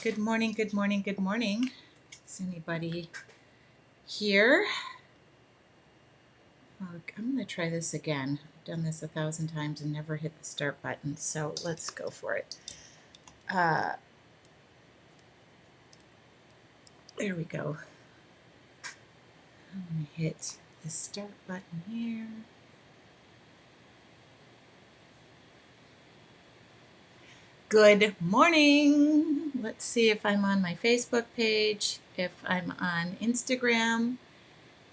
Good morning, good morning, good morning. Is anybody here? I'm going to try this again. I've done this 1,000 times and never hit the start button, so let's go for it. There we go. I'm going to hit the start button here. Good morning. Let's see if I'm on my Facebook page, if I'm on Instagram.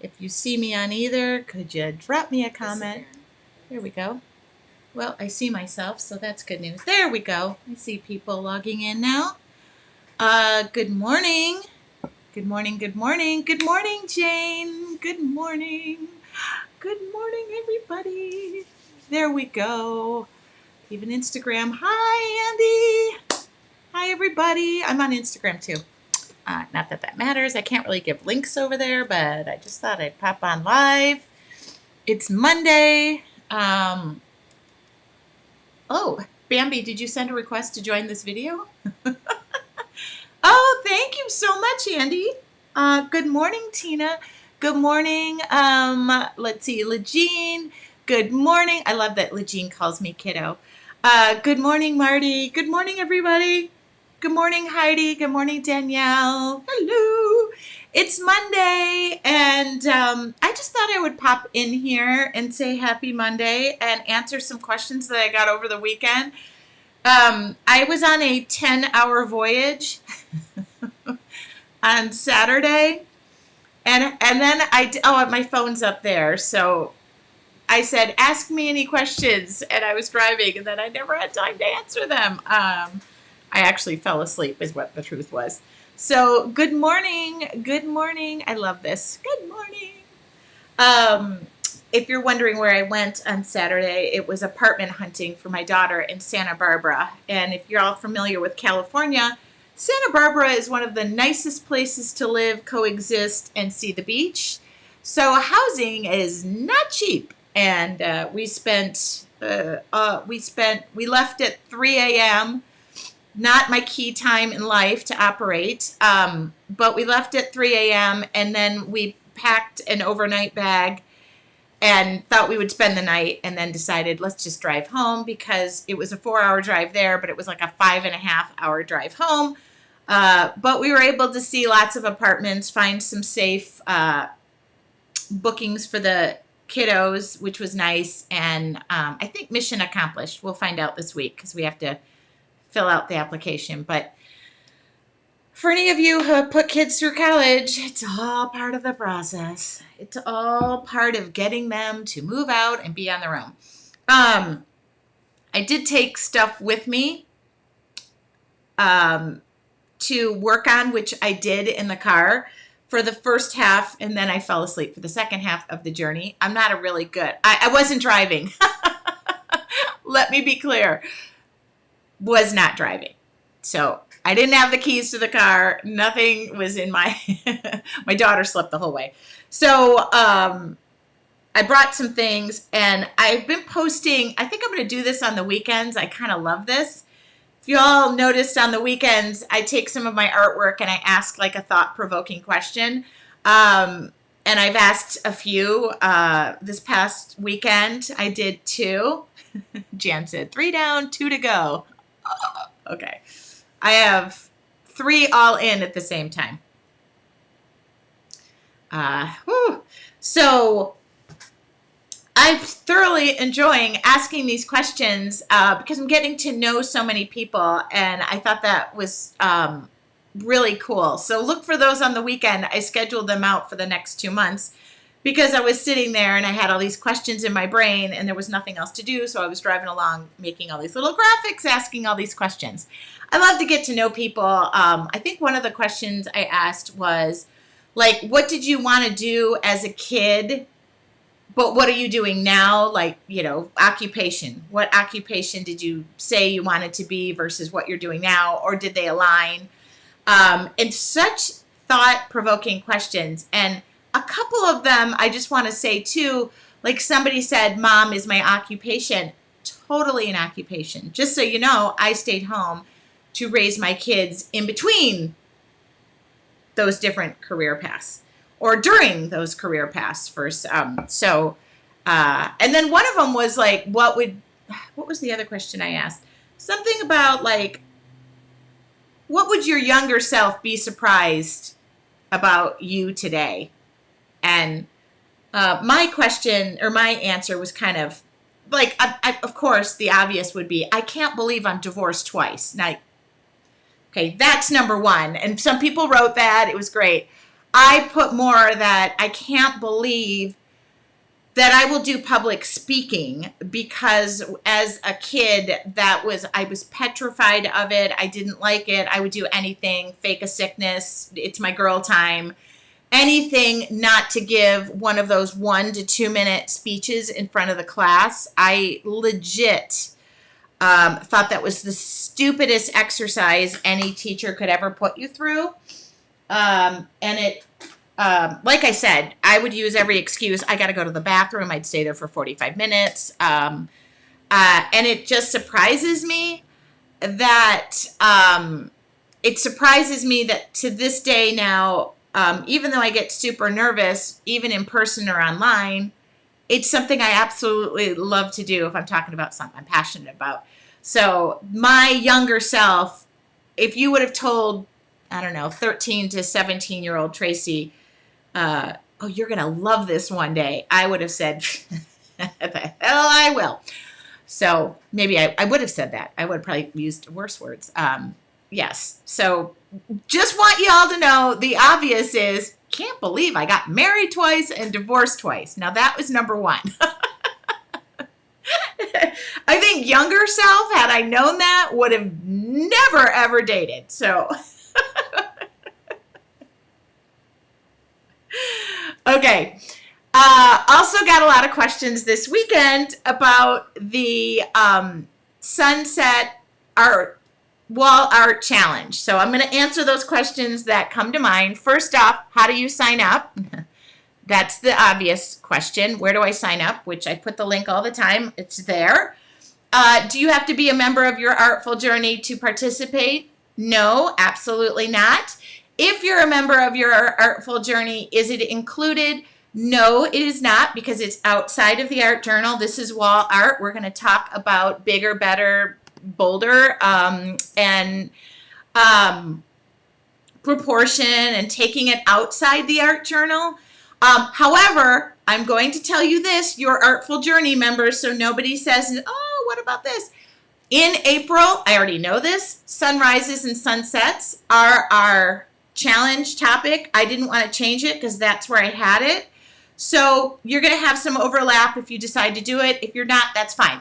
If you see me on either, could you drop me a comment? There we go. Well, I see myself, so that's good news. There we go. I see people logging in now. Good morning. Good morning, good morning. Good morning, Jane. Good morning. Good morning, everybody. There we go. Even Instagram. Hi, Andy. Hi, everybody. I'm on Instagram, too. Not that that matters. I can't really give links over there, but I just thought I'd pop on live. It's Monday. Oh, Bambi, did you send a request to join this video? Oh, thank you so much, Andy. Good morning, Tina. Good morning. Let's see, Legine. Good morning. I love that Legine calls me kiddo. Good morning, Marty. Good morning, everybody. Good morning, Heidi. Good morning, Danielle. Hello. It's Monday, and I just thought I would pop in here and say happy Monday and answer some questions that I got over the weekend. I was on a 10-hour voyage on Saturday, and then my phone's up there, so I said, ask me any questions, and I was driving, and then I never had time to answer them. I actually fell asleep is what the truth was. So good morning. I love this. Good morning. If you're wondering where I went on Saturday, it was apartment hunting for my daughter in Santa Barbara. And if you're all familiar with California, Santa Barbara is one of the nicest places to live, coexist, and see the beach. So housing is not cheap. And we left at 3 a.m., not my key time in life to operate, but we left at 3 a.m. and then we packed an overnight bag and thought we would spend the night, and then decided let's just drive home because it was a 4-hour drive there, but it was like a 5.5-hour drive home. But we were able to see lots of apartments, find some safe bookings for the kiddos, which was nice. And I think mission accomplished. We'll find out this week because we have to fill out the application. But for any of you who have put kids through college, it's all part of the process. It's all part of getting them to move out and be on their own. I did take stuff with me to work on, which I did in the car for the first half, and then I fell asleep for the second half of the journey. I'm not a really good, I wasn't driving. Let me be clear. Was not driving. So I didn't have the keys to the car. Nothing was in my, my daughter slept the whole way. So I brought some things, and I've been posting, I think I'm going to do this on the weekends. I kind of love this. If you all noticed on the weekends, I take some of my artwork and I ask like a thought-provoking question. And I've asked a few. This past weekend, I did 2. Jan said 3 down, 2 to go. Okay. I have 3 all in at the same time. So I'm thoroughly enjoying asking these questions because I'm getting to know so many people, and I thought that was really cool. So look for those on the weekend. I scheduled them out for the next 2 months because I was sitting there and I had all these questions in my brain and there was nothing else to do. So I was driving along, making all these little graphics, asking all these questions. I love to get to know people. I think one of the questions I asked was like, what did you want to do as a kid? But what are you doing now? Like, occupation. What occupation did you say you wanted to be versus what you're doing now? Or did they align? And such thought-provoking questions. And a couple of them, I just want to say too, like somebody said, Mom is my occupation. Totally an occupation. Just so you know, I stayed home to raise my kids in between those different career paths or during those career paths first. And then one of them was like, what was the other question I asked? Something about like, what would your younger self be surprised about you today? And my question or my answer was kind of like, of course, the obvious would be, I can't believe I'm divorced twice. Now, okay, that's number one. And some people wrote that. It was great. I put more that I can't believe that I will do public speaking, because as a kid, I was petrified of it. I didn't like it. I would do anything, fake a sickness. It's my girl time. Anything not to give one of those 1 to 2 minute speeches in front of the class. I legit thought that was the stupidest exercise any teacher could ever put you through. And it, like I said, I would use every excuse. I got to go to the bathroom. I'd stay there for 45 minutes. And it just surprises me that, to this day now, even though I get super nervous, even in person or online, it's something I absolutely love to do if I'm talking about something I'm passionate about. So my younger self, if you would have told, I don't know, 13 to 17-year-old Tracy, oh, you're going to love this one day, I would have said, the hell I will. So maybe I would have said that. I would have probably used worse words. Yes. So just want you all to know the obvious is, can't believe I got married twice and divorced twice. Now that was number one. I think younger self, had I known that, would have never, ever dated. So, okay. Also got a lot of questions this weekend about the Sunset Art Wall Art Challenge. So I'm going to answer those questions that come to mind. First off, how do you sign up? That's the obvious question. Where do I sign up? Which I put the link all the time. It's there. Do you have to be a member of your Artful Journey to participate? No, absolutely not. If you're a member of your Artful Journey, is it included? No, it is not, because it's outside of the art journal. This is wall art. We're going to talk about bigger, better, bolder, and proportion and taking it outside the art journal. However, I'm going to tell you this, your Artful Journey members, so nobody says, oh, what about this? In April, I already know this, sunrises and sunsets are our challenge topic. I didn't want to change it because that's where I had it. So you're going to have some overlap if you decide to do it. If you're not, that's fine.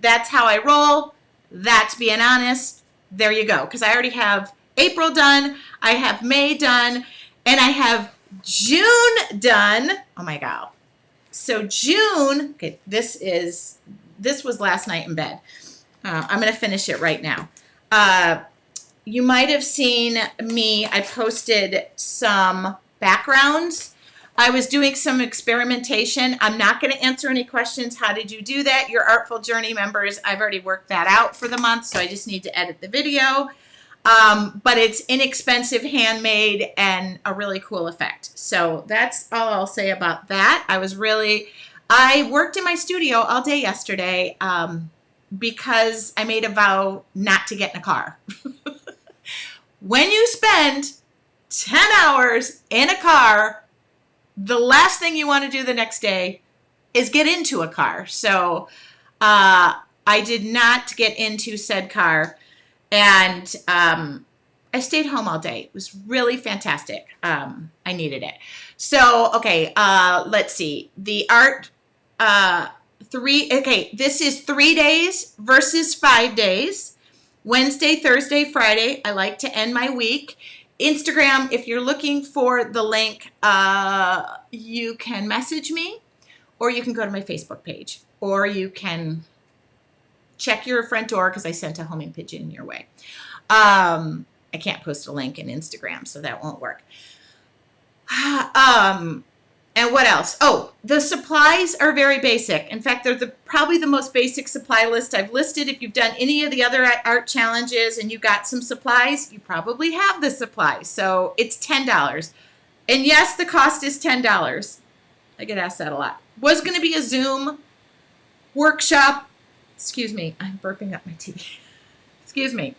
That's how I roll. That's being honest. There you go. Because I already have April done. I have May done. And I have June done. Oh my God. So June, okay, this was last night in bed. I'm going to finish it right now. You might have seen me, I posted some backgrounds. I was doing some experimentation. I'm not going to answer any questions. How did you do that? Your Artful Journey members, I've already worked that out for the month, so I just need to edit the video. But it's inexpensive, handmade, and a really cool effect. So that's all I'll say about that. I worked in my studio all day yesterday because I made a vow not to get in a car. When you spend 10 hours in a car, the last thing you want to do the next day is get into a car. So I did not get into said car, and I stayed home all day. It was really fantastic. I needed it. So, okay, let's see. The art, this is 3 days versus 5 days. Wednesday, Thursday, Friday. I like to end my week. Instagram, if you're looking for the link, you can message me, or you can go to my Facebook page, or you can check your front door because I sent a homing pigeon your way. I can't post a link in Instagram, so that won't work. And what else? Oh, the supplies are very basic. In fact, they're probably the most basic supply list I've listed. If you've done any of the other art challenges and you got some supplies, you probably have the supplies. So it's $10. And yes, the cost is $10. I get asked that a lot. Was going to be a Zoom workshop. Excuse me, I'm burping up my tea. Excuse me.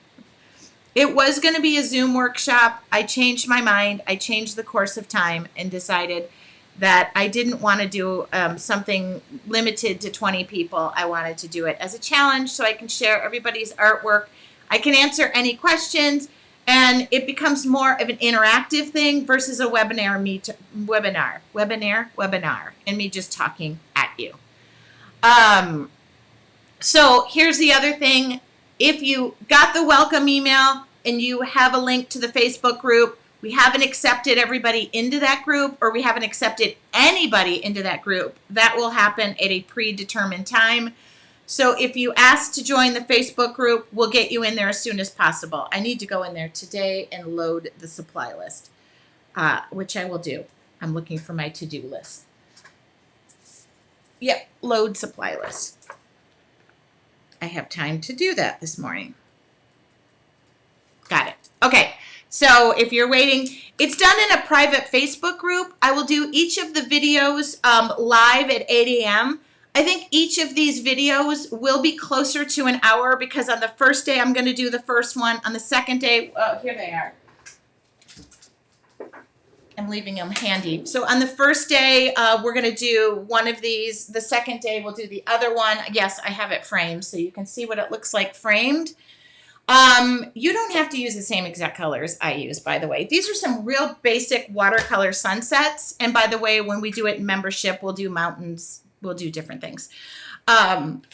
It was going to be a Zoom workshop. I changed my mind. I changed the course of time and decided that I didn't want to do something limited to 20 people. I wanted to do it as a challenge so I can share everybody's artwork. I can answer any questions, and it becomes more of an interactive thing versus a webinar, and me just talking at you. So here's the other thing. If you got the welcome email and you have a link to the Facebook group, we haven't accepted everybody into that group, or we haven't accepted anybody into that group. That will happen at a predetermined time. So if you ask to join the Facebook group, we'll get you in there as soon as possible. I need to go in there today and load the supply list, which I will do. I'm looking for my to-do list. Yep, load supply list. I have time to do that this morning. Got it. Okay. So if you're waiting, it's done in a private Facebook group. I will do each of the videos live at 8 a.m. I think each of these videos will be closer to an hour because on the first day, I'm going to do the first one. On the second day, here they are. I'm leaving them handy. So on the first day, we're going to do one of these. The second day, we'll do the other one. Yes, I have it framed so you can see what it looks like framed. You don't have to use the same exact colors I use, by the way. These are some real basic watercolor sunsets. And by the way, when we do it in membership, we'll do mountains. We'll do different things.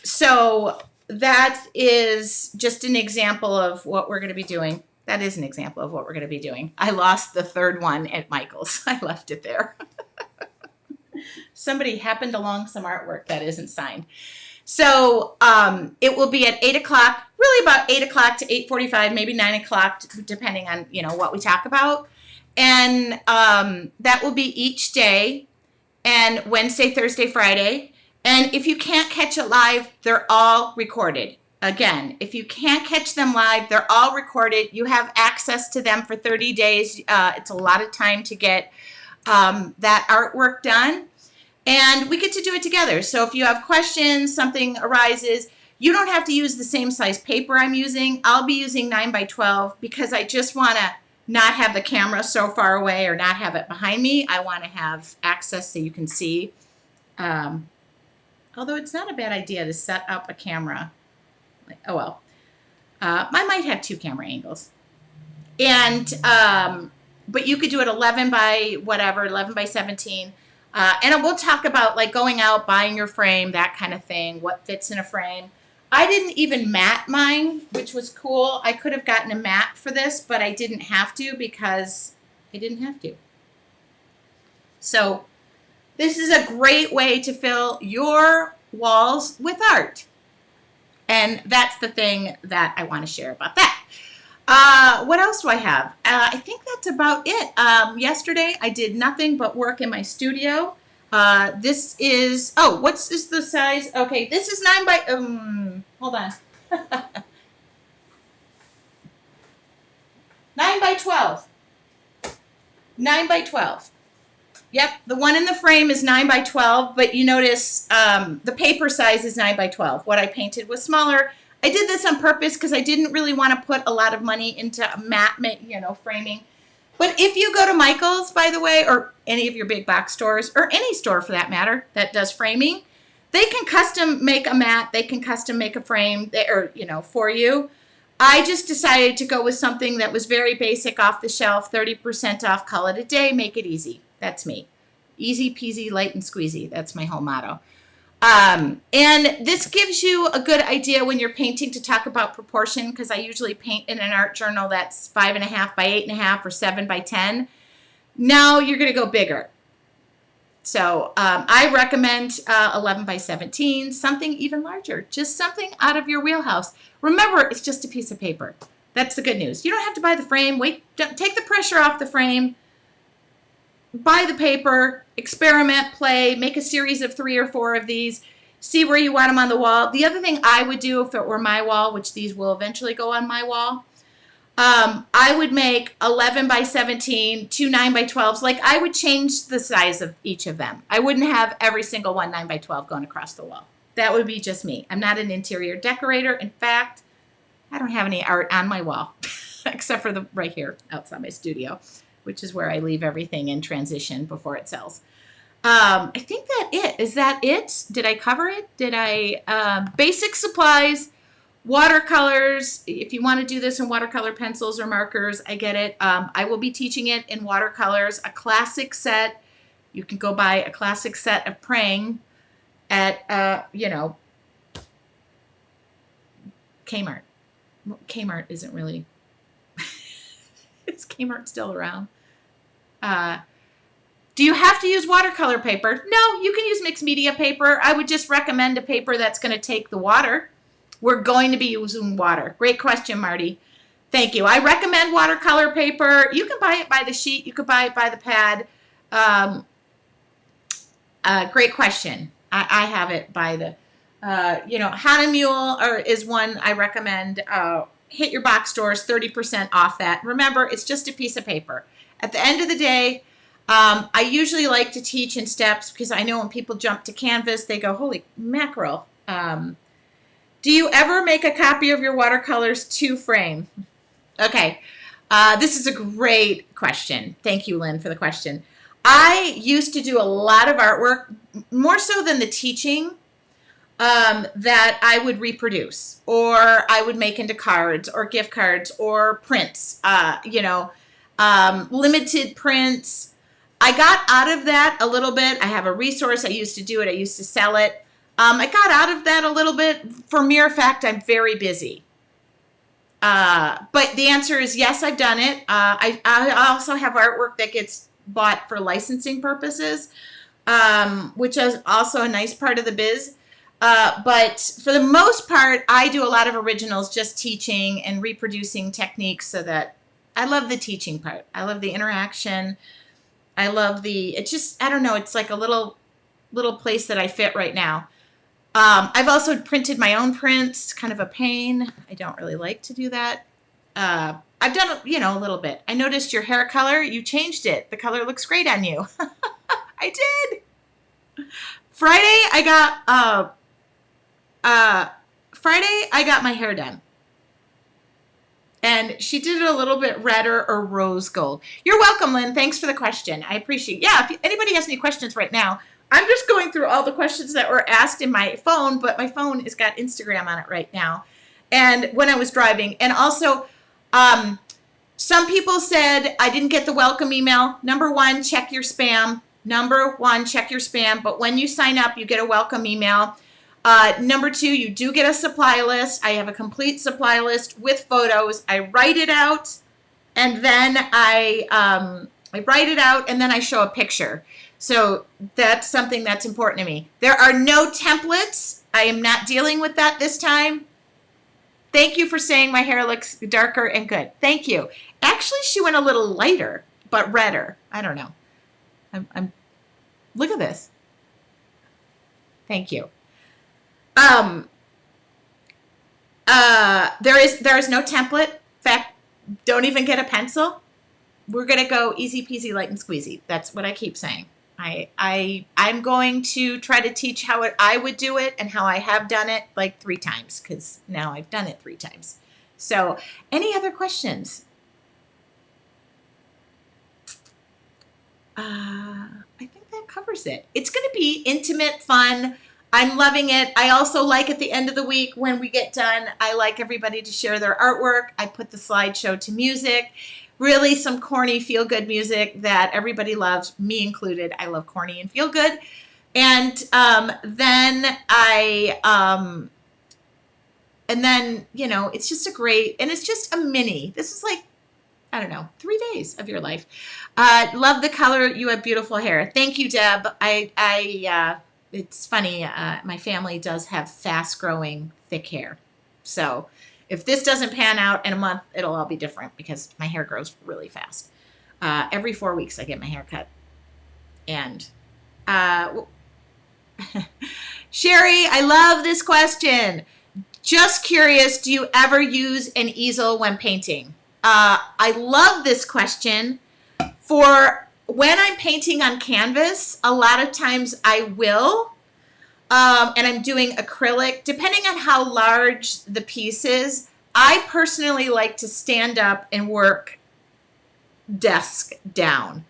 So that is just an example of what we're going to be doing. That is an example of what we're going to be doing. I lost the third one at Michael's. I left it there. Somebody happened along some artwork that isn't signed. So it will be at 8 o'clock, really about 8 o'clock to 8:45, maybe 9 o'clock, depending on, what we talk about. And that will be each day, and Wednesday, Thursday, Friday. And if you can't catch it live, they're all recorded. Again, if you can't catch them live, they're all recorded. You have access to them for 30 days. It's a lot of time to get that artwork done. And we get to do it together. So if you have questions, something arises, you don't have to use the same size paper I'm using. I'll be using 9 by 12 because I just want to not have the camera so far away or not have it behind me. I want to have access so you can see. Although it's not a bad idea to set up a camera. Oh, well. I might have 2 camera angles. And, but you could do it 11 by whatever, 11 by 17. And we'll talk about like going out, buying your frame, that kind of thing, what fits in a frame. I didn't even mat mine, which was cool. I could have gotten a mat for this, but I didn't have to because I didn't have to. So this is a great way to fill your walls with art. And that's the thing that I want to share about that. What else do I have? I think that's about it. Yesterday, I did nothing but work in my studio. This is, what is the size? Okay, this is 9 by, hold on. 9 by 12. 9 by 12. Yep, the one in the frame is 9 by 12, but you notice the paper size is 9 by 12. What I painted was smaller. I did this on purpose because I didn't really want to put a lot of money into matte, framing. But if you go to Michael's, by the way, or any of your big box stores, or any store for that matter that does framing, they can custom make a mat. They can custom make a frame, for you. I just decided to go with something that was very basic, off the shelf, 30% off, call it a day, make it easy. That's me. Easy peasy, light and squeezy. That's my whole motto. And this gives you a good idea when you're painting to talk about proportion, because I usually paint in an art journal that's 5.5 by 8.5 or 7 by 10. Now you're going to go bigger. So I recommend 11 by 17, something even larger, just something out of your wheelhouse. Remember, it's just a piece of paper. That's the good news. You don't have to buy the frame. Take the pressure off the frame. buy the paper, experiment, play, make a series of 3 or 4 of these, see where you want them on the wall. The other thing I would do if it were my wall, which these will eventually go on my wall, I would make 11 by 17, 2 9 by 12s. Like, I would change the size of each of them. I wouldn't have every single one 9 by 12 going across the wall. That would be just me. I'm not an interior decorator. In fact, I don't have any art on my wall except for the right here outside my studio, which is where I leave everything in transition before it sells. I think is that it? Did I cover it? Did I, basic supplies, watercolors. If you want to do this in watercolor pencils or markers, I get it. I will be teaching it in watercolors, a classic set. You can go buy a classic set of Praying at, Kmart. Kmart isn't really, is Kmart still around? Do you have to use watercolor paper? No, you can use mixed media paper. I would just recommend a paper that's going to take the water. We're going to be using water. Great question, Marty. Thank you. I recommend watercolor paper. You can buy it by the sheet. You could buy it by the pad. Great question. I have it by the, Hana Mule is one I recommend. Hit your box stores, 30% off that. Remember, it's just a piece of paper. At the end of the day, I usually like to teach in steps because I know when people jump to Canvas, they go, holy mackerel. Do you ever make a copy of your watercolors to frame? Okay. This is a great question. Thank you, Lynn, for the question. I used to do a lot of artwork, more so than the teaching, that I would reproduce or I would make into cards or gift cards or prints, limited prints. I got out of that a little bit. I have a resource. I used to do it. I used to sell it. I got out of that a little bit for mere fact I'm very busy. But the answer is yes, I've done it. I also have artwork that gets bought for licensing purposes, which is also a nice part of the biz. But for the most part, I do a lot of originals, just teaching and reproducing techniques so that I love the teaching part. I love the interaction. I love I don't know, it's like a little place that I fit right now. I've also printed my own prints, kind of a pain. I don't really like to do that. I've done, a little bit. I noticed your hair color, you changed it. The color looks great on you. I did. Friday, I got my hair done. And she did it a little bit redder or rose gold. You're welcome, Lynn. Thanks for the question. I appreciate it. Yeah, if anybody has any questions right now, I'm just going through all the questions that were asked in my phone, but my phone has got Instagram on it right now. And when I was driving, and also, some people said I didn't get the welcome email. Number one, check your spam. But when you sign up, you get a welcome email. Number two, you do get a supply list. I have a complete supply list with photos. I write it out, and then I show a picture. So that's something that's important to me. There are no templates. I am not dealing with that this time. Thank you for saying my hair looks darker and good. Thank you. Actually, she went a little lighter, but redder. I don't know. I'm look at this. Thank you. There is no template. In fact, don't even get a pencil. We're gonna go easy peasy, light and squeezy. That's what I keep saying. I'm going to try to teach how I would do it and how I have done it like 3 times because now I've done it 3 times. So, any other questions? I think that covers it. It's going to be intimate, fun. I'm loving it. I also like at the end of the week when we get done, I like everybody to share their artwork. I put the slideshow to music. Really some corny feel-good music that everybody loves, me included. I love corny and feel-good. And then it's just a great, and it's just a mini. This is like, I don't know, 3 days of your life. Love the color. You have beautiful hair. Thank you, Deb. It's funny. My family does have fast-growing, thick hair. So if this doesn't pan out in a month, it'll all be different because my hair grows really fast. Every 4 weeks, I get my hair cut. And Sherry, I love this question. Just curious, do you ever use an easel when painting? I love this question. For when I'm painting on canvas, a lot of times I will, and I'm doing acrylic, depending on how large the piece is. I personally like to stand up and work desk down.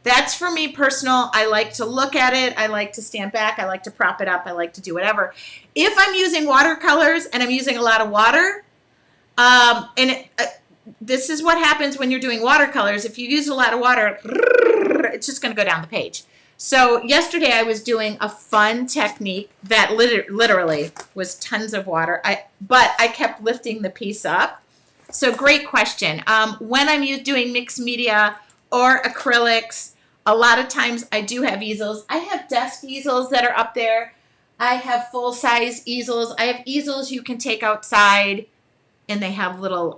That's for me personal. I like to look at it. I like to stand back. I like to prop it up. I like to do whatever. If I'm using watercolors and I'm using a lot of water, this is what happens when you're doing watercolors. If you use a lot of water, it's just going to go down the page. So yesterday I was doing a fun technique that literally was tons of water, but I kept lifting the piece up. So great question. When I'm doing mixed media or acrylics, a lot of times I do have easels. I have desk easels that are up there. I have full-size easels. I have easels you can take outside, and they have little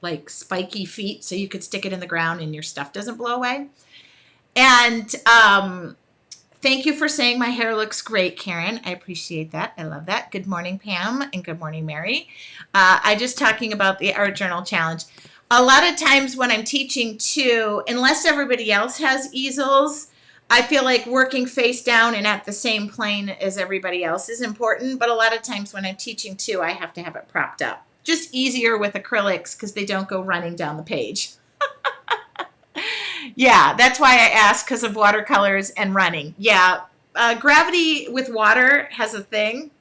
like spiky feet, so you could stick it in the ground and your stuff doesn't blow away. And thank you for saying my hair looks great, Karen. I appreciate that. I love that. Good morning, Pam, and good morning, Mary. I just talking about the Art Journal Challenge. A lot of times when I'm teaching too, unless everybody else has easels, I feel like working face down and at the same plane as everybody else is important. But a lot of times when I'm teaching too, I have to have it propped up. Just easier with acrylics because they don't go running down the page. Yeah, that's why I asked, because of watercolors and running. Yeah, gravity with water has a thing.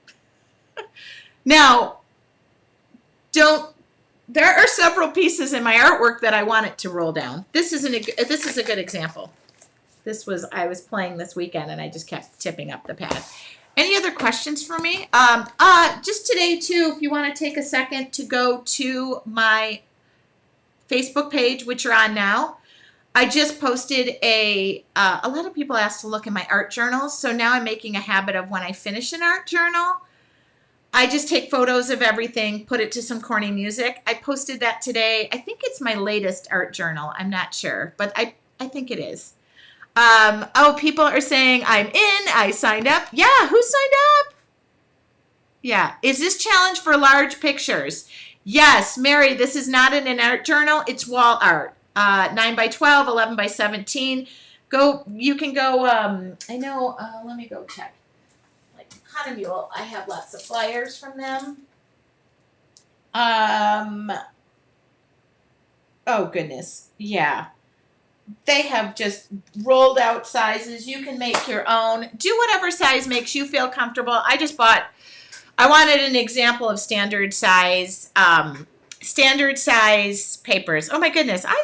Now, there are several pieces in my artwork that I want it to roll down. This is a good example. I was playing this weekend and I just kept tipping up the pad. Any other questions for me? Just today too, if you want to take a second to go to my Facebook page, which you're on now. I just posted a lot of people asked to look in my art journals. So now I'm making a habit of when I finish an art journal, I just take photos of everything, put it to some corny music. I posted that today. I think it's my latest art journal. I'm not sure, but I think it is. People are saying I'm in. I signed up. Yeah, who signed up? Yeah. Is this challenge for large pictures? Yes, Mary, this is not in an art journal. It's wall art. 9 by 12, 11 by 17. You can go, let me go check. Like Mule, I have lots of flyers from them. Oh goodness. Yeah. They have just rolled out sizes. You can make your own. Do whatever size makes you feel comfortable. I wanted an example of standard size papers. Oh my goodness. I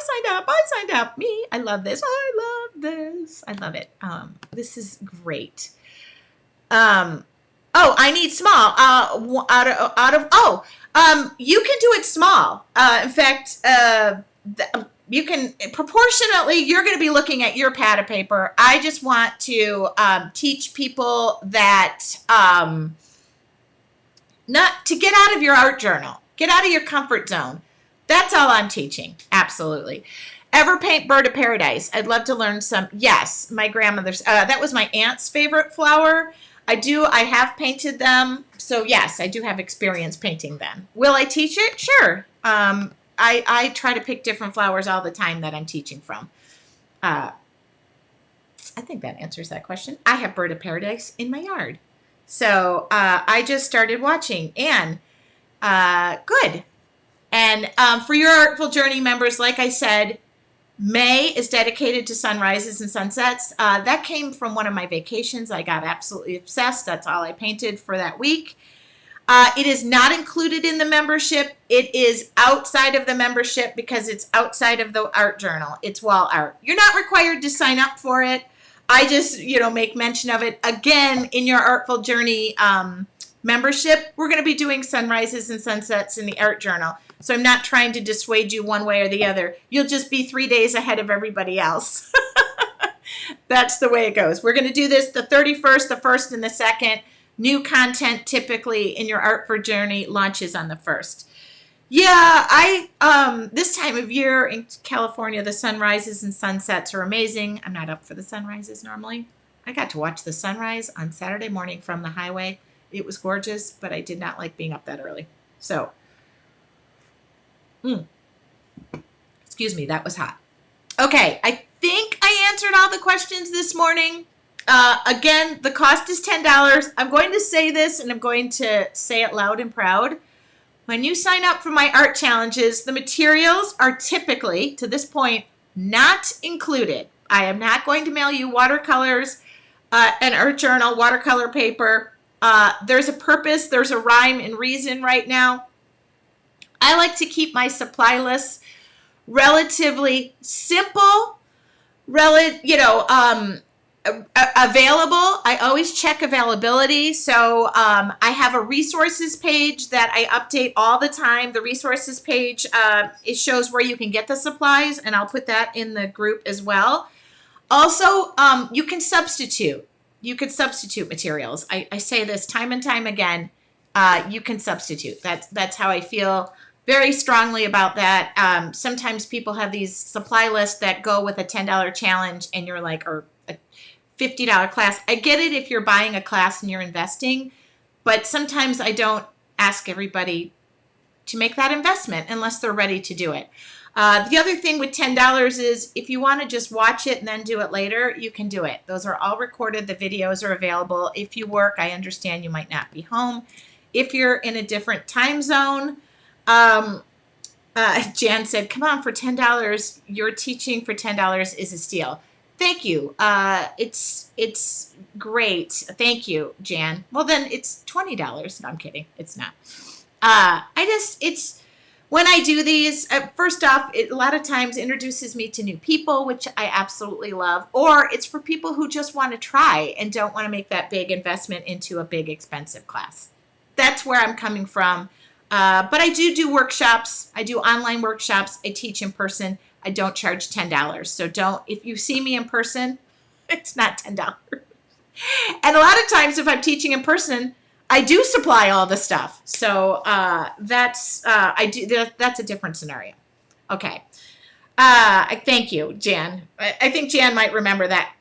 signed up. Me. I love this. I love it. This is great. I need small. You can do it small. In fact, you can proportionately, you're going to be looking at your pad of paper. I just want to teach people that not to get out of your art journal, get out of your comfort zone. That's all I'm teaching. Absolutely. Ever paint Bird of Paradise? I'd love to learn some. Yes, my grandmother's. That was my aunt's favorite flower. I have painted them. So yes, I do have experience painting them. Will I teach it? Sure. I try to pick different flowers all the time that I'm teaching from. I think that answers that question. I have Bird of Paradise in my yard. So I just started watching, and good. And for your Artful Journey members, like I said, May is dedicated to sunrises and sunsets. That came from one of my vacations. I got absolutely obsessed. That's all I painted for that week. It is not included in the membership. It is outside of the membership because it's outside of the art journal. It's wall art. You're not required to sign up for it. I just, make mention of it. Again, in your Artful Journey membership, we're going to be doing sunrises and sunsets in the art journal. So I'm not trying to dissuade you one way or the other. You'll just be 3 days ahead of everybody else. That's the way it goes. We're going to do this the 31st, the 1st, and the 2nd. New content typically in your Artful Journey launches on the 1st. Yeah, this time of year in California, the sunrises and sunsets are amazing. I'm not up for the sunrises normally. I got to watch the sunrise on Saturday morning from the highway. It was gorgeous, but I did not like being up that early. So, excuse me, that was hot. Okay, I think I answered all the questions this morning. Again, the cost is $10. I'm going to say this, and I'm going to say it loud and proud. When you sign up for my art challenges, the materials are typically, to this point, not included. I am not going to mail you watercolors, an art journal, watercolor paper. There's a purpose, there's a rhyme and reason right now. I like to keep my supply lists relatively simple, available. I always check availability. So I have a resources page that I update all the time. The resources page, it shows where you can get the supplies, and I'll put that in the group as well. Also, you can substitute. You can substitute materials. I say this time and time again. You can substitute. That's how I feel very strongly about that. Sometimes people have these supply lists that go with a $10 challenge, and you're like, or a $50 class. I get it if you're buying a class and you're investing, but sometimes I don't ask everybody to make that investment unless they're ready to do it. The other thing with $10 is if you want to just watch it and then do it later, you can do it. Those are all recorded. The videos are available. If you work, I understand you might not be home. If you're in a different time zone, Jan said, come on, for $10, your teaching for $10 is a steal. Thank you. It's great. Thank you, Jan. Well, then it's $20. No, I'm kidding. It's not. It's when I do these, first off, it a lot of times introduces me to new people, which I absolutely love, or it's for people who just want to try and don't want to make that big investment into a big expensive class. That's where I'm coming from. But I do workshops. I do online workshops. I teach in person. I don't charge $10. So if you see me in person, it's not $10. And a lot of times if I'm teaching in person, I do supply all the stuff. So that's a different scenario. Okay. Thank you, Jan. I think Jan might remember that.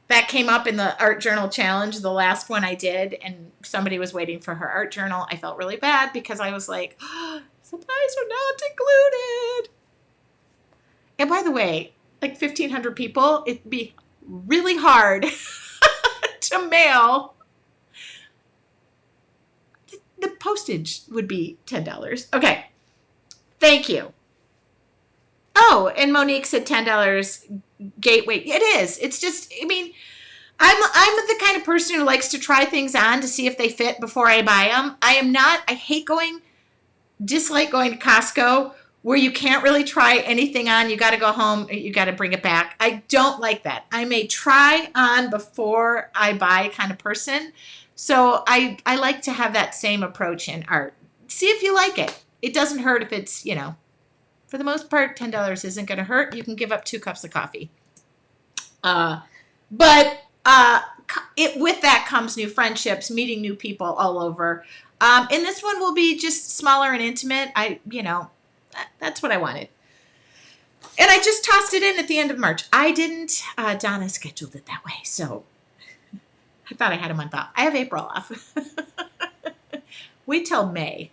That came up in the art journal challenge, the last one I did, and somebody was waiting for her art journal. I felt really bad because I was like, oh, supplies are not included. And by the way, like 1,500 people, it'd be really hard to mail. The postage would be $10. Okay. Thank you. Oh, and Monique said $10 gateway. It is. It's just, I mean, I'm the kind of person who likes to try things on to see if they fit before I buy them. I dislike going to Costco where you can't really try anything on. You got to go home. You got to bring it back. I don't like that. I'm a try on before I buy kind of person. So I like to have that same approach in art. See if you like it. It doesn't hurt if it's, for the most part, $10 isn't going to hurt. You can give up 2 cups of coffee. But with that comes new friendships, meeting new people all over. And this one will be just smaller and intimate. That's what I wanted. And I just tossed it in at the end of March. I didn't. Donna scheduled it that way. So I thought I had a month off. I have April off. Wait till May.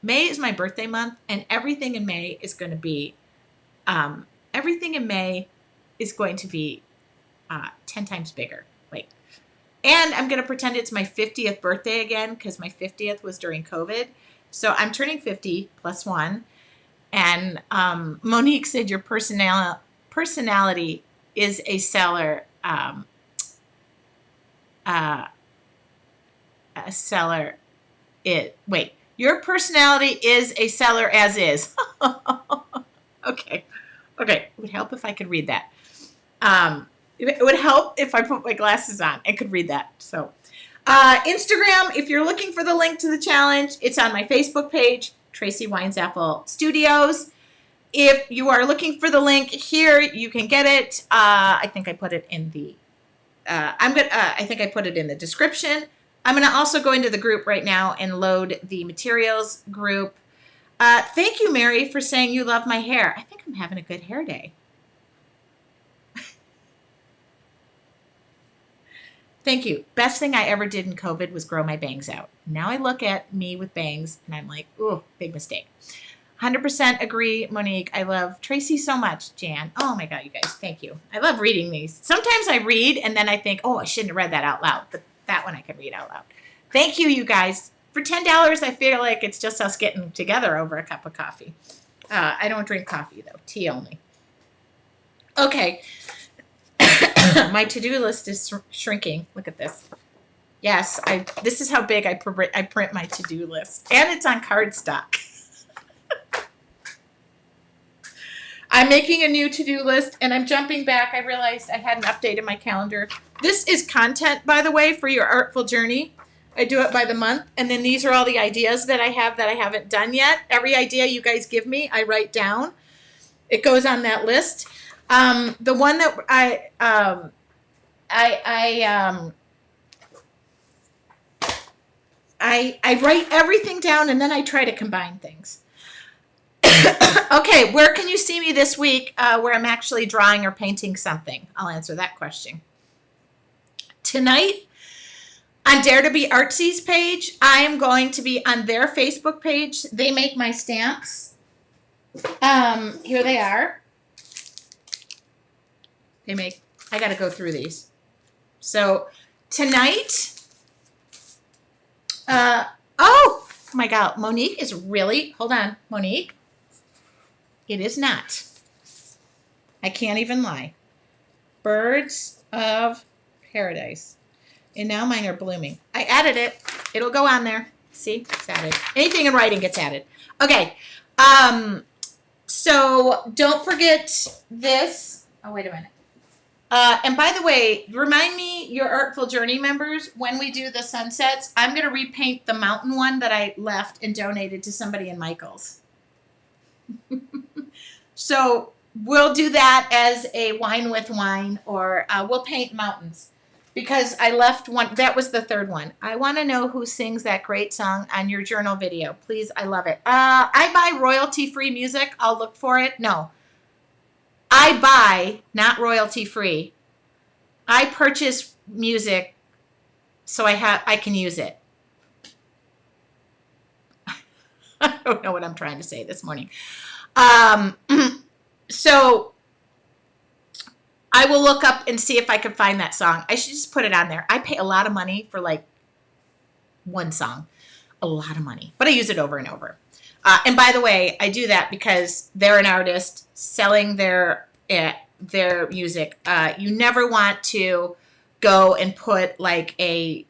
May is my birthday month, and everything in May is going to be 10 times bigger. Wait. And I'm going to pretend it's my 50th birthday again because my 50th was during COVID. So I'm turning 50 plus 1. And Monique said your personality is a seller. Your personality is a seller as is. Okay. It would help if I could read that. It would help if I put my glasses on. I could read that. So, Instagram, if you're looking for the link to the challenge, it's on my Facebook page, Tracy Winesapple Studios. If you are looking for the link here, you can get it. I think I put it in the. I think I put it in the description. I'm going to also go into the group right now and load the materials group. Thank you, Mary, for saying you love my hair. I think I'm having a good hair day. Thank you. Best thing I ever did in COVID was grow my bangs out. Now I look at me with bangs and I'm like, ooh, big mistake. 100% agree, Monique. I love Tracy so much, Jan. Oh my God, you guys, thank you. I love reading these. Sometimes I read and then I think, oh, I shouldn't have read that out loud, but that one I can read out loud. Thank you, you guys. For $10, I feel like it's just us getting together over a cup of coffee. I don't drink coffee, though. Tea only. Okay. My to-do list is shrinking. Look at this. Yes, this is how big I print my to-do list. And it's on cardstock. I'm making a new to-do list, and I'm jumping back. I realized I hadn't updated my calendar. This is content, by the way, for your artful journey. I do it by the month, and then these are all the ideas that I have that I haven't done yet. Every idea you guys give me, I write down. It goes on that list. The one that I write everything down, and then I try to combine things. Okay, where can you see me this week where I'm actually drawing or painting something? I'll answer that question. Tonight, on Dare to Be Artsy's page, I am going to be on their Facebook page. They make my stamps. Here they are. I got to go through these. So tonight, oh my God, Monique is really, hold on, Monique. It is not. I can't even lie. Birds of Paradise. And now mine are blooming. I added it. It'll go on there. See? It's added. Anything in writing gets added. Okay. So don't forget this. Oh, wait a minute. And by the way, remind me, your Artful Journey members, when we do the sunsets, I'm going to repaint the mountain one that I left and donated to somebody in Michael's. So we'll do that as a wine with wine, or we'll paint mountains. Because I left one, that was the third one. I want to know who sings that great song on your journal video. Please, I love it. I buy royalty-free music. I'll look for it. No. I buy, not royalty-free. I purchase music so I can use it. I don't know what I'm trying to say this morning. So I will look up and see if I can find that song. I should just put it on there. I pay a lot of money for like one song. A lot of money. But I use it over and over. And by the way, I do that because they're an artist selling their music. You never want to go and put like a,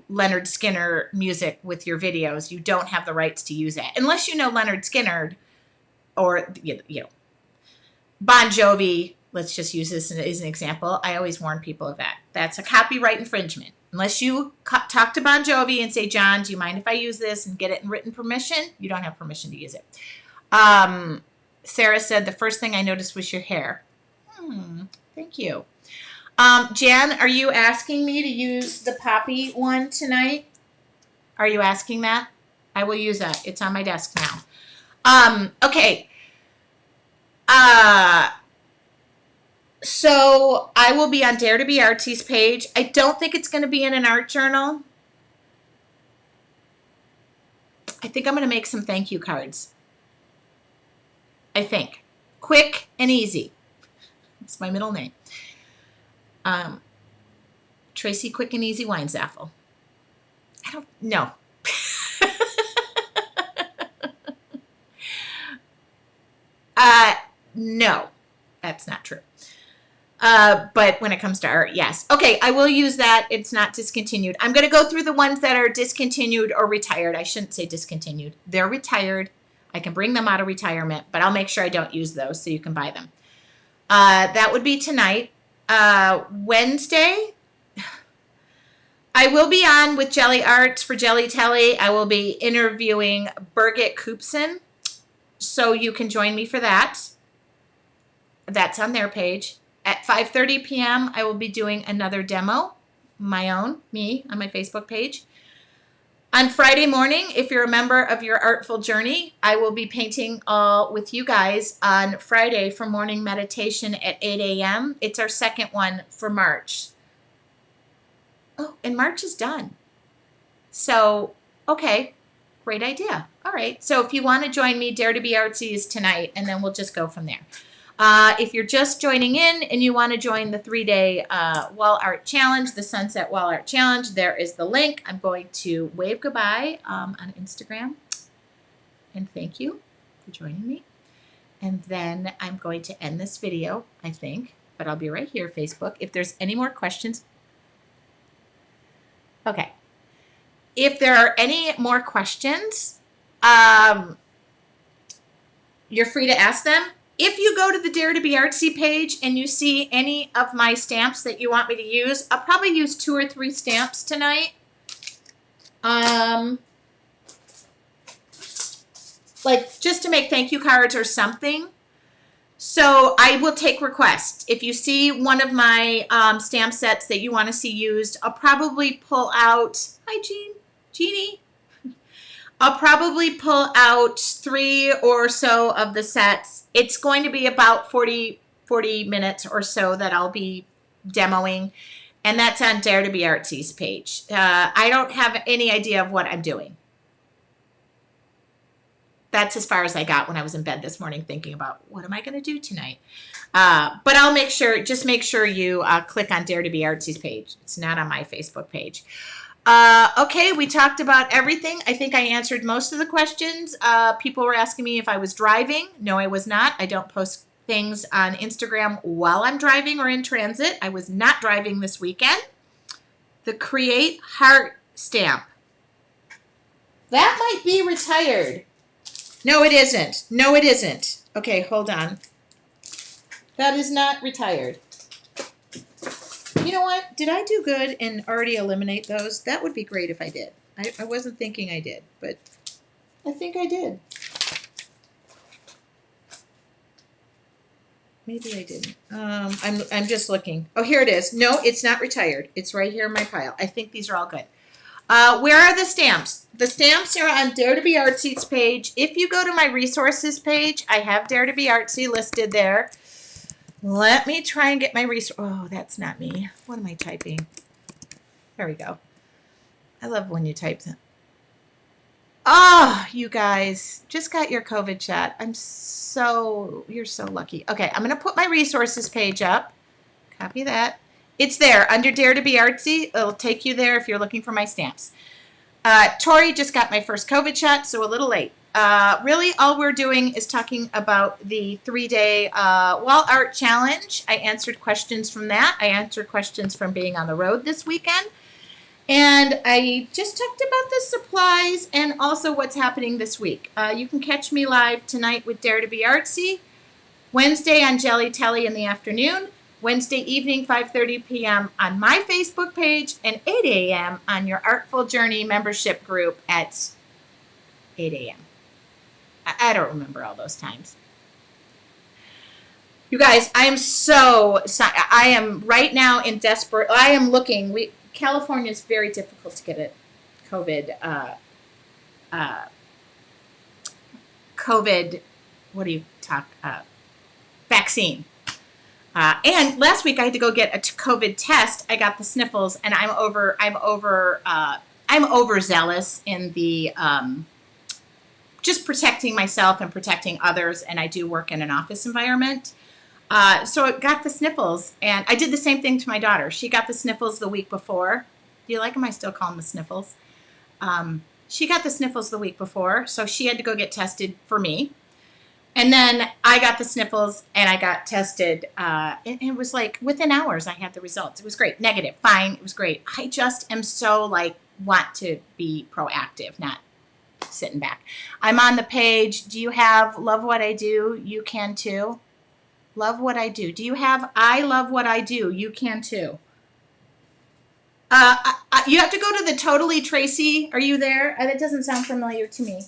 Leonard Skinner music with your videos. You don't have the rights to use that. Unless you know Leonard Skinner or, Bon Jovi. Let's just use this as an example. I always warn people of that. That's a copyright infringement. Unless you talk to Bon Jovi and say, John, do you mind if I use this, and get it in written permission? You don't have permission to use it. Sarah said, the first thing I noticed was your hair. Thank you. Jan, are you asking me to use the poppy one tonight? Are you asking that? I will use that. It's on my desk now. Okay. So I will be on Dare to Be Artsy's page. I don't think it's going to be in an art journal. I think I'm going to make some thank you cards. I think. Quick and easy. It's my middle name. Tracy Quick and Easy Weinzaffel. I don't know. No, that's not true. But when it comes to art, yes. Okay, I will use that. It's not discontinued. I'm going to go through the ones that are discontinued or retired. I shouldn't say discontinued. They're retired. I can bring them out of retirement, but I'll make sure I don't use those so you can buy them. That would be tonight. Wednesday, I will be on with Jelly Arts for Jelly Telly. I will be interviewing Birgit Koopson, so you can join me for that. That's on their page. At 5:30 p.m., I will be doing another demo, my own, me, on my Facebook page. On Friday morning, if you're a member of your Artful Journey, I will be painting all with you guys on Friday for morning meditation at 8 a.m. It's our second one for March. Oh, and March is done. So, okay, great idea. All right. So if you want to join me, Dare to Be Artsy is tonight, and then we'll just go from there. If you're just joining in and you want to join the 3-day Wall Art Challenge, the Sunset Wall Art Challenge, there is the link. I'm going to wave goodbye on Instagram. And thank you for joining me. And then I'm going to end this video, I think. But I'll be right here, Facebook. If there's any more questions. Okay. If there are any more questions, you're free to ask them. If you go to the Dare to Be Artsy page and you see any of my stamps that you want me to use, I'll probably use 2 or 3 stamps tonight. Like just to make thank you cards or something. So I will take requests. If you see one of my stamp sets that you want to see used, I'll probably pull out, hi Jeannie. I'll probably pull out 3 or so of the sets. It's going to be about 40 minutes or so that I'll be demoing. And that's on Dare to Be Artsy's page. I don't have any idea of what I'm doing. That's as far as I got when I was in bed this morning thinking about what am I going to do tonight. But I'll make sure, just make sure you click on Dare to Be Artsy's page. It's not on my Facebook page. Okay, we talked about everything. I think I answered most of the questions. People were asking me if I was driving. No, I was not. I don't post things on Instagram while I'm driving or in transit. I was not driving this weekend. The Create Heart stamp. That might be retired. No, it isn't. No, it isn't. Okay, hold on. That is not retired. You know what? Did I do good and already eliminate those? That would be great if I did. I wasn't thinking I did, but I think I did. Maybe I didn't. I'm just looking. Oh, here it is. No, it's not retired. It's right here in my pile. I think these are all good. Where are the stamps? The stamps are on Dare to Be Artsy's page. If you go to my resources page, I have Dare to Be Artsy listed there. Let me try and get my resource. Oh, that's not me. What am I typing? There we go. I love when you type them. Oh, you guys just got your COVID shot. You're so lucky. Okay, I'm going to put my resources page up. Copy that. It's there under Dare to Be Artsy. It'll take you there if you're looking for my stamps. Tori just got my first COVID shot, so a little late. Really, all we're doing is talking about the 3-day wall art challenge. I answered questions from that. I answered questions from being on the road this weekend. And I just talked about the supplies and also what's happening this week. You can catch me live tonight with Dare to Be Artsy, Wednesday on Jelly Telly in the afternoon, Wednesday evening, 5:30 p.m. on my Facebook page, and 8 a.m. on your Artful Journey membership group at 8 a.m. I don't remember all those times. You guys, I am right now in desperate, I am looking, California is very difficult to get a COVID, what do you talk, vaccine. And last week I had to go get a COVID test. I got the sniffles, and I'm overzealous in the just protecting myself and protecting others. And I do work in an office environment, so I got the sniffles, and I did the same thing to my daughter. She got the sniffles the week before. Do you like them? I still call them the sniffles. She got the sniffles the week before, so she had to go get tested for me. And then I got the sniffles and I got tested. And it was like within hours I had the results. It was great. Negative. Fine. It was great. I just am so want to be proactive, not sitting back. I'm on the page. Do you have Love What I Do? You can too. Love What I Do. Do you have I Love What I Do? You can too. You have to go to the Totally Tracy. Are you there? That doesn't sound familiar to me.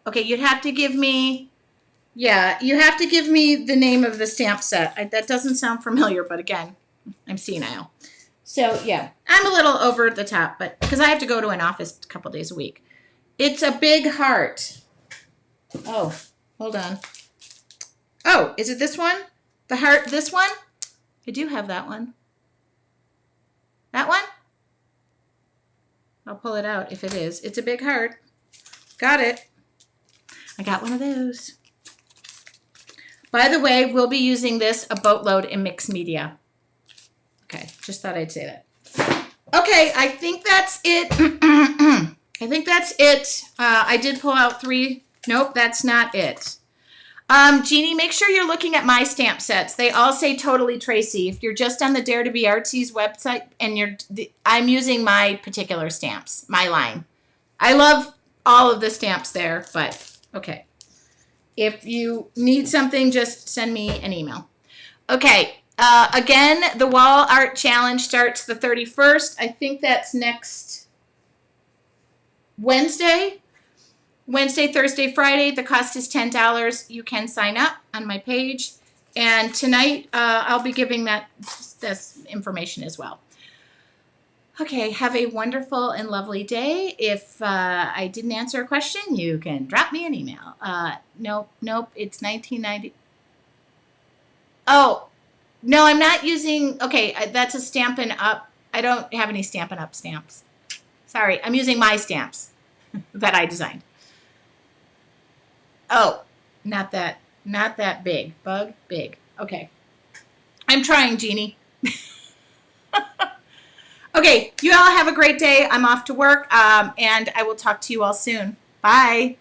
Okay, you'd have to give me Yeah, you have to give me the name of the stamp set. That doesn't sound familiar, but again, I'm senile. So yeah, I'm a little over the top, but because I have to go to an office a couple days a week. It's a big heart. Oh, hold on. Oh, is it this one? The heart, this one? I do have that one. That one? I'll pull it out if it is. It's a big heart. Got it. I got one of those. By the way, we'll be using this a boatload in mixed media. Okay, just thought I'd say that. Okay, I think that's it. I think that's it. I did pull out 3. Nope, that's not it. Jeannie, make sure you're looking at my stamp sets. They all say Totally Tracy. If you're just on the Dare to Be Artsy's website and I'm using my particular stamps, my line. I love all of the stamps there, but okay. If you need something, just send me an email. Okay. Again, the Wall Art Challenge starts the 31st. I think that's next Wednesday. Wednesday, Thursday, Friday. The cost is $10. You can sign up on my page. And tonight, I'll be giving this information as well. Okay, have a wonderful and lovely day. If I didn't answer a question, you can drop me an email. Nope, it's 1990. Oh, no, I'm not using, okay, that's a Stampin' Up. I don't have any Stampin' Up stamps. Sorry, I'm using my stamps that I designed. Oh, not that big. Bug, big. Okay. I'm trying, Jeannie. Okay, you all have a great day. I'm off to work, and I will talk to you all soon. Bye.